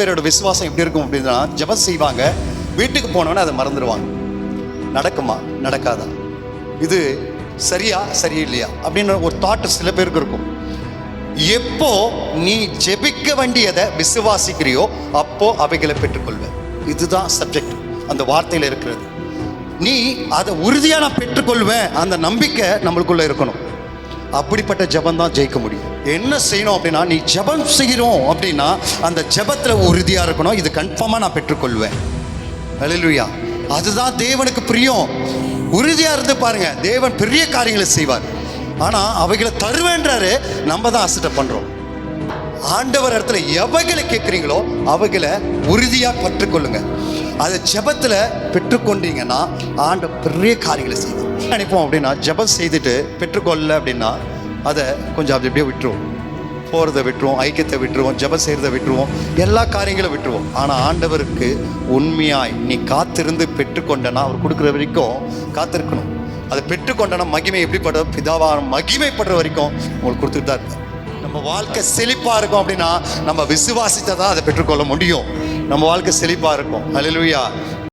பேரோட விசுவாசம் எப்படி இருக்கும் அப்படின்னா, ஜெபம் செய்வாங்க, வீட்டுக்கு போனோன்னே அதை மறந்துடுவாங்க. நடக்குமா நடக்காதா, இது சரியா சரியில்லையா அப்படின்னு ஒரு தாட் சில பேருக்கு இருக்கும். எப்போ நீ ஜெபிக்க வேண்டியதை விசுவாசிக்கிறியோ அப்போ அவைகளை பெற்றுக்கொள்வ. இதுதான் சப்ஜெக்ட் அந்த வார்த்தையில் இருக்கிறது. நீ அதை உறுதியாக நான் பெற்றுக்கொள்வேன், அந்த நம்பிக்கை நம்மளுக்குள்ள இருக்கணும். அப்படிப்பட்ட ஜெபம் தான் ஜெயிக்க முடியும். என்ன செய்யணும் அப்படின்னா, நீ ஜெபம் செய்கிறோம் அப்படின்னா அந்த ஜெபத்தில் உறுதியாக இருக்கணும். இது கன்ஃபார்மாக நான் பெற்றுக்கொள்வேன். ஹல்லேலூயா. அதுதான் தேவனுக்கு பிரியம். உறுதியாக இருந்து பாருங்க, தேவன் பெரிய காரியங்களை செய்வார். ஆனால் அவைகளை தருவேன்றாரு, நம்ம தான் அசட்டை பண்ணுறோம். ஆண்டவர் இடத்துல எவைகளை கேட்குறீங்களோ அவைகளை உறுதியாக பெற்றுக்கொள்ளுங்க. அதை ஜெபத்தில் பெற்றுக்கொண்டீங்கன்னா ஆண்டவர் பெரிய காரியங்களை செய்வார். நினைப்போம் அப்படின்னா, ஜெபம் செய்துட்டு பெற்றுக்கொள்ள அப்படின்னா அதை கொஞ்சம் அப்படி அப்படியே விட்டுருவோம், போகிறத விட்டுருவோம், ஐக்கியத்தை விட்டுருவோம், ஜெபம் செய்கிறத விட்டுருவோம், எல்லா காரியங்களும் விட்டுருவோம். ஆனால் ஆண்டவருக்கு உண்மையாய் நீ காத்திருந்து பெற்றுக்கொண்டனா, அவர் கொடுக்குற வரைக்கும் காத்திருக்கணும். அதை பெற்றுக்கொண்டனா மகிமை எப்படிப்பட்ட பிதாவான மகிமைப்படுற வரைக்கும் உங்களுக்கு கொடுத்துட்டு தான் இருப்பார். நம்ம வாழ்க்கை செழிப்பாக இருக்கும் அப்படின்னா நம்ம விசுவாசித்தை தான் அதை பெற்றுக்கொள்ள முடியும். நம்ம வாழ்க்கை செழிப்பாக இருக்கும். ஹல்லேலூயா.